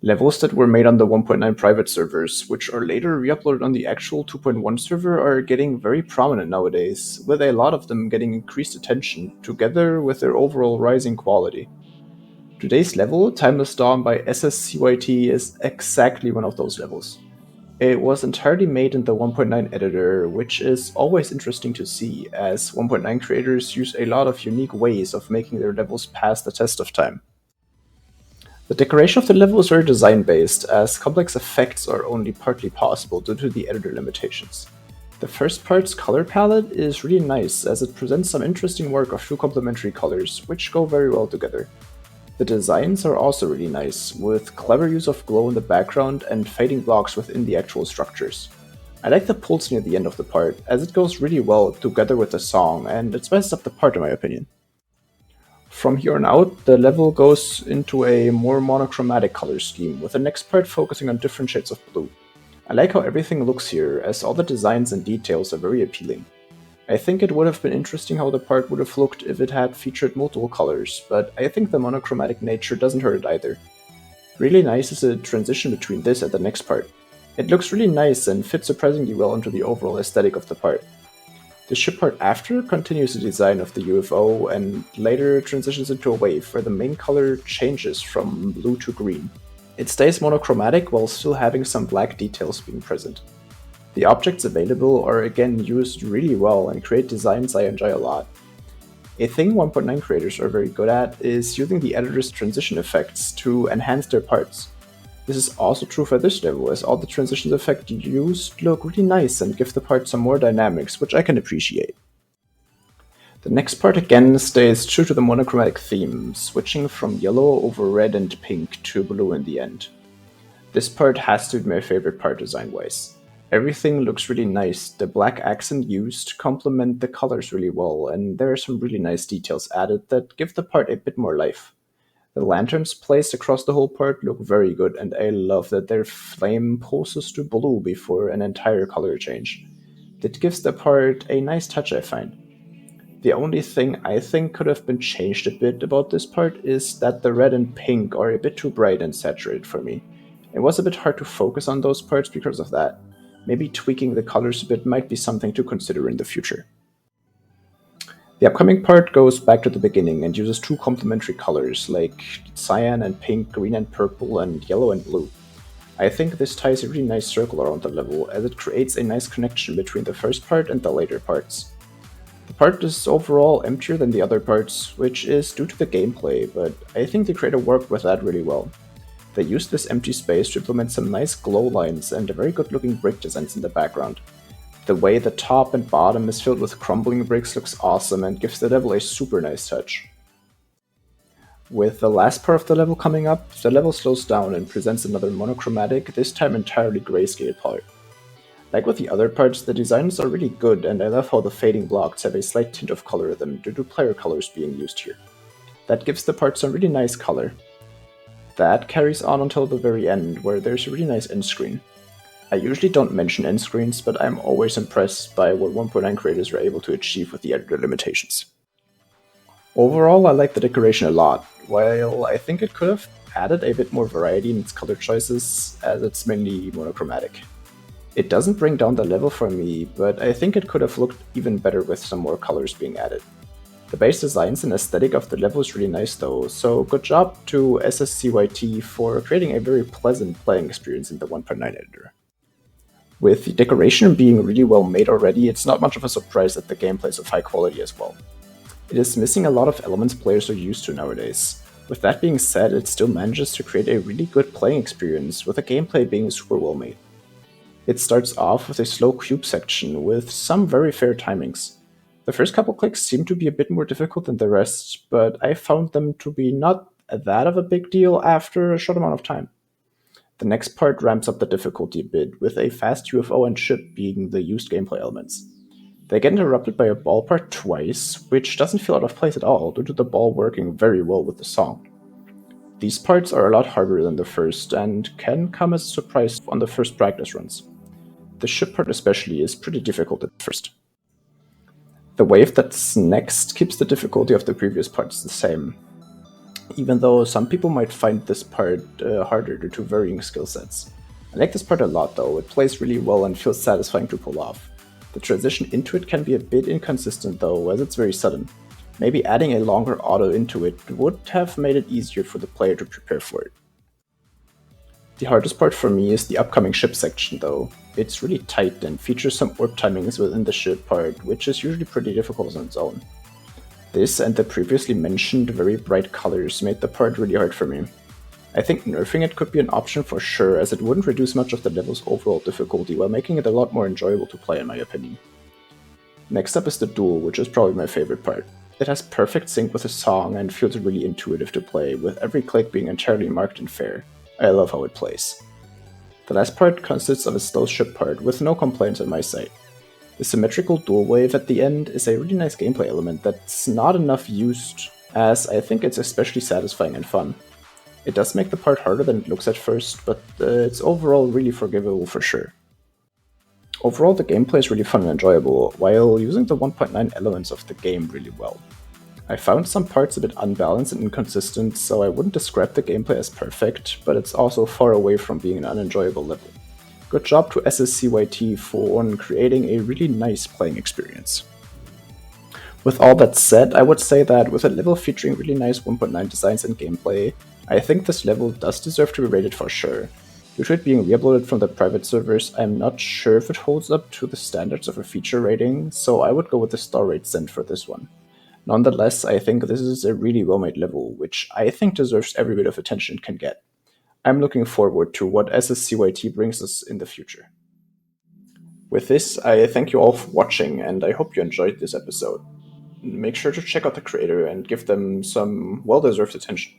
Levels that were made on the 1.9 private servers, which are later re-uploaded on the actual 2.1 server, are getting very prominent nowadays, with a lot of them getting increased attention, together with their overall rising quality. Today's level, Timeless Dawn by sscyt, is exactly one of those levels. It was entirely made in the 1.9 editor, which is always interesting to see, as 1.9 creators use a lot of unique ways of making their levels pass the test of time. The decoration of the level is very design-based, as complex effects are only partly possible due to the editor limitations. The first part's color palette is really nice, as it presents some interesting work of two complementary colors, which go very well together. The designs are also really nice, with clever use of glow in the background and fading blocks within the actual structures. I like the pulse near the end of the part, as it goes really well together with the song, and it spices up the part in my opinion. From here on out, the level goes into a more monochromatic color scheme, with the next part focusing on different shades of blue. I like how everything looks here, as all the designs and details are very appealing. I think it would have been interesting how the part would have looked if it had featured multiple colors, but I think the monochromatic nature doesn't hurt it either. Really nice is the transition between this and the next part. It looks really nice and fits surprisingly well into the overall aesthetic of the part. The ship part after continues the design of the UFO and later transitions into a wave where the main color changes from blue to green. It stays monochromatic while still having some black details being present. The objects available are again used really well and create designs I enjoy a lot. A thing 1.9 creators are very good at is using the editor's transition effects to enhance their parts. This is also true for this level, as all the transitions effects used look really nice and give the part some more dynamics, which I can appreciate. The next part again stays true to the monochromatic theme, switching from yellow over red and pink to blue in the end. This part has to be my favorite part design-wise. Everything looks really nice, the black accent used complement the colors really well, and there are some really nice details added that give the part a bit more life. The lanterns placed across the whole part look very good, and I love that their flame pulses to blue before an entire color change. That gives the part a nice touch, I find. The only thing I think could have been changed a bit about this part is that the red and pink are a bit too bright and saturated for me. It was a bit hard to focus on those parts because of that. Maybe tweaking the colors a bit might be something to consider in the future. The upcoming part goes back to the beginning and uses two complementary colors, like cyan and pink, green and purple, and yellow and blue. I think this ties a really nice circle around the level, as it creates a nice connection between the first part and the later parts. The part is overall emptier than the other parts, which is due to the gameplay, but I think the creator worked with that really well. They used this empty space to implement some nice glow lines and very good looking brick designs in the background. The way the top and bottom is filled with crumbling bricks looks awesome and gives the level a super nice touch. With the last part of the level coming up, the level slows down and presents another monochromatic, this time entirely grayscale part. Like with the other parts, the designs are really good, and I love how the fading blocks have a slight tint of color in them due to player colors being used here. That gives the part some really nice color. That carries on until the very end, where there's a really nice end screen. I usually don't mention end screens, but I'm always impressed by what 1.9 creators are able to achieve with the editor limitations. Overall, I like the decoration a lot, while I think it could have added a bit more variety in its color choices, as it's mainly monochromatic. It doesn't bring down the level for me, but I think it could have looked even better with some more colors being added. The base designs and aesthetic of the level is really nice though, so good job to sscyt for creating a very pleasant playing experience in the 1.9 editor. With the decoration being really well made already, it's not much of a surprise that the gameplay is of high quality as well. It is missing a lot of elements players are used to nowadays. With that being said, it still manages to create a really good playing experience, with the gameplay being super well made. It starts off with a slow cube section with some very fair timings. The first couple clicks seem to be a bit more difficult than the rest, but I found them to be not that of a big deal after a short amount of time. The next part ramps up the difficulty a bit, with a fast UFO and ship being the used gameplay elements. They get interrupted by a ball part twice, which doesn't feel out of place at all due to the ball working very well with the song. These parts are a lot harder than the first, and can come as a surprise on the first practice runs. The ship part especially is pretty difficult at first. The wave that's next keeps the difficulty of the previous parts the same. even though some people might find this part harder due to varying skill sets. I like this part a lot though, it plays really well and feels satisfying to pull off. The transition into it can be a bit inconsistent though, as it's very sudden. Maybe adding a longer auto into it would have made it easier for the player to prepare for it. The hardest part for me is the upcoming ship section though. It's really tight and features some warp timings within the ship part, which is usually pretty difficult on its own. This and the previously mentioned very bright colors made the part really hard for me. I think nerfing it could be an option for sure, as it wouldn't reduce much of the level's overall difficulty while making it a lot more enjoyable to play in my opinion. Next up is the duel, which is probably my favorite part. It has perfect sync with the song and feels really intuitive to play, with every click being entirely marked and fair. I love how it plays. The last part consists of a slow ship part, with no complaints on my side. The symmetrical dual wave at the end is a really nice gameplay element that's not enough used, as I think it's especially satisfying and fun. It does make the part harder than it looks at first, but it's overall really forgivable for sure. Overall, the gameplay is really fun and enjoyable, while using the 1.9 elements of the game really well. I found some parts a bit unbalanced and inconsistent, so I wouldn't describe the gameplay as perfect, but it's also far away from being an unenjoyable level. Good job to sscyt for creating a really nice playing experience. With all that said, I would say that with a level featuring really nice 1.9 designs and gameplay, I think this level does deserve to be rated for sure. Due to it being re-uploaded from the private servers, I'm not sure if it holds up to the standards of a feature rating, so I would go with the star rate sent for this one. Nonetheless, I think this is a really well-made level, which I think deserves every bit of attention it can get. I'm looking forward to what sscyt brings us in the future. With this, I thank you all for watching, and I hope you enjoyed this episode. Make sure to check out the creator and give them some well-deserved attention.